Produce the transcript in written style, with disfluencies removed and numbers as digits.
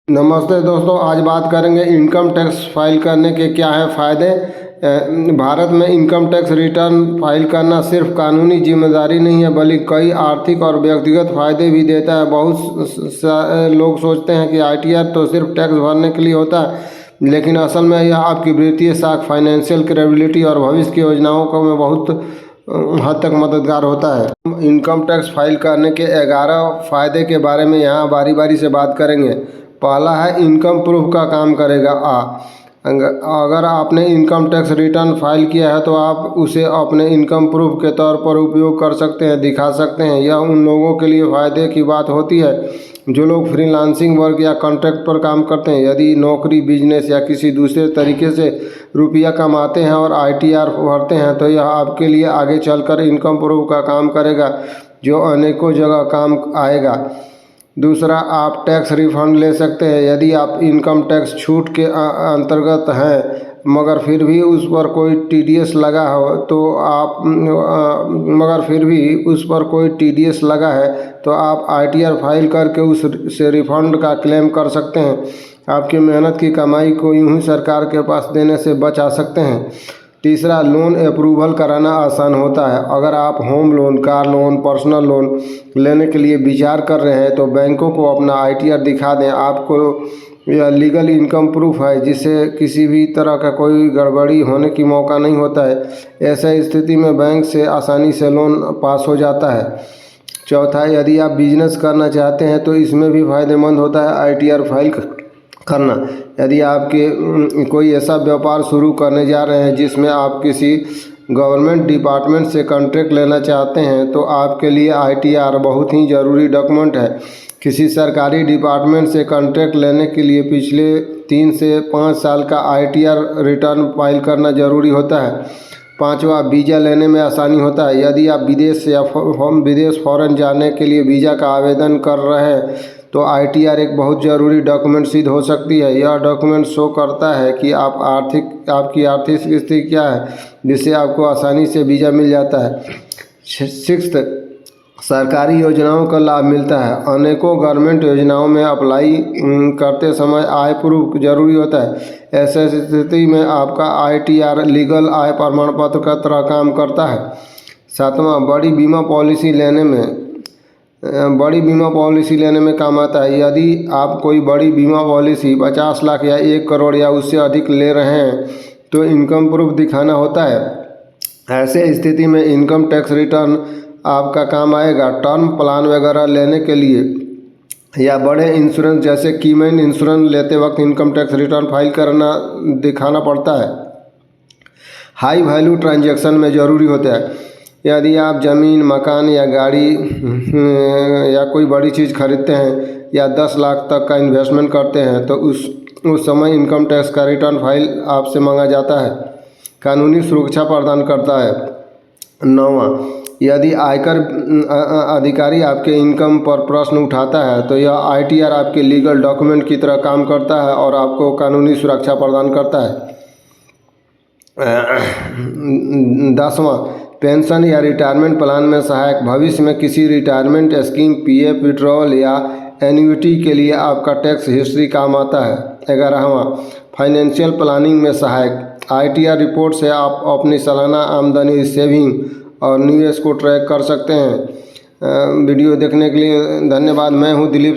नमस्ते दोस्तों, आज बात करेंगे इनकम टैक्स फाइल करने के क्या है फ़ायदे। भारत में इनकम टैक्स रिटर्न फाइल करना सिर्फ कानूनी जिम्मेदारी नहीं है बल्कि कई आर्थिक और व्यक्तिगत फ़ायदे भी देता है। बहुत लोग सोचते हैं कि ITR तो सिर्फ टैक्स भरने के लिए होता है, लेकिन असल में यह आपकी वित्तीय साख, फाइनेंशियल क्रेडिबिलिटी और भविष्य की योजनाओं को में बहुत हद तक मददगार होता है। इनकम टैक्स फाइल करने के 11 फ़ायदे के बारे में यहाँ बारी बारी से बात करेंगे। पहला है इनकम प्रूफ का काम करेगा। अगर आपने इनकम टैक्स रिटर्न फाइल किया है तो आप उसे अपने इनकम प्रूफ के तौर पर उपयोग कर सकते हैं, दिखा सकते हैं। यह उन लोगों के लिए फ़ायदे की बात होती है जो लोग फ्रीलांसिंग वर्क या कॉन्ट्रैक्ट पर काम करते हैं। यदि नौकरी, बिजनेस या किसी दूसरे तरीके से रुपया कमाते हैं और ITR भरते हैं तो यह आपके लिए आगे चलकर इनकम प्रूफ का काम करेगा, जो अनेकों जगह काम आएगा। दूसरा, आप टैक्स रिफंड ले सकते हैं। यदि आप इनकम टैक्स छूट के अंतर्गत हैं मगर फिर भी उस पर कोई TDS लगा हो तो आप ITR फाइल करके उस से रिफंड का क्लेम कर सकते हैं। आपकी मेहनत की कमाई को यूं ही सरकार के पास देने से बचा सकते हैं। तीसरा, लोन अप्रूवल कराना आसान होता है। अगर आप home loan, car loan, personal loan लेने के लिए विचार कर रहे हैं तो बैंकों को अपना ITR दिखा दें। आपको यह लीगल इनकम प्रूफ है जिससे किसी भी तरह का कोई गड़बड़ी होने की मौका नहीं होता है। ऐसा स्थिति में बैंक से आसानी से लोन पास हो जाता है। चौथा, यदि आप बिजनेस करना चाहते हैं तो इसमें भी फ़ायदेमंद होता है ITR फाइल करना। यदि आपके कोई ऐसा व्यापार शुरू करने जा रहे हैं जिसमें आप किसी गवर्नमेंट डिपार्टमेंट से कॉन्ट्रैक्ट लेना चाहते हैं तो आपके लिए ITR बहुत ही ज़रूरी डॉक्यूमेंट है। किसी सरकारी डिपार्टमेंट से कॉन्ट्रैक्ट लेने के लिए पिछले 3 से 5 साल का ITR रिटर्न फाइल करना ज़रूरी होता है। पाँचवा, वीज़ा लेने में आसानी होता है। यदि आप विदेश फ़ौरन जाने के लिए वीज़ा का आवेदन कर रहे हैं तो ITR एक बहुत ज़रूरी डॉक्यूमेंट सिद्ध हो सकती है। यह डॉक्यूमेंट शो करता है कि आपकी आर्थिक स्थिति क्या है, जिससे आपको आसानी से वीज़ा मिल जाता है। सिक्स्थ, सरकारी योजनाओं का लाभ मिलता है। अनेकों गवर्नमेंट योजनाओं में अप्लाई करते समय आय प्रूफ जरूरी होता है। ऐसे स्थिति में आपका ITR लीगल आय प्रमाण पत्र का तरह काम करता है। सातवां, बड़ी बीमा पॉलिसी लेने में काम आता है। यदि आप कोई बड़ी बीमा पॉलिसी 50 लाख या 1 करोड़ या उससे अधिक ले रहे हैं तो इनकम प्रूफ दिखाना होता है। ऐसे स्थिति में इनकम टैक्स रिटर्न आपका काम आएगा। टर्म प्लान वगैरह लेने के लिए या बड़े इंश्योरेंस जैसे कीमैन इंश्योरेंस लेते वक्त इनकम टैक्स रिटर्न फाइल दिखाना पड़ता है। हाई वैल्यू ट्रांजैक्शन में ज़रूरी होता है। यदि आप ज़मीन, मकान या गाड़ी या कोई बड़ी चीज़ खरीदते हैं या 10 लाख तक का इन्वेस्टमेंट करते हैं तो उस समय इनकम टैक्स का रिटर्न फाइल आपसे मांगा जाता है। कानूनी सुरक्षा प्रदान करता है। 9वां, यदि आयकर अधिकारी आपके इनकम पर प्रश्न उठाता है तो यह ITR आपके लीगल डॉक्यूमेंट की तरह काम करता है और आपको कानूनी सुरक्षा प्रदान करता है। 10वां, पेंशन या रिटायरमेंट प्लान में सहायक। भविष्य में किसी रिटायरमेंट स्कीम, PF विड्रॉल या एन्युटी के लिए आपका टैक्स हिस्ट्री काम आता है। 11वां, फाइनेंशियल प्लानिंग में सहायक। ITR रिपोर्ट से आप अपनी सालाना आमदनी, सेविंग और निवेश को ट्रैक कर सकते हैं। वीडियो देखने के लिए धन्यवाद। मैं हूं दिलीप।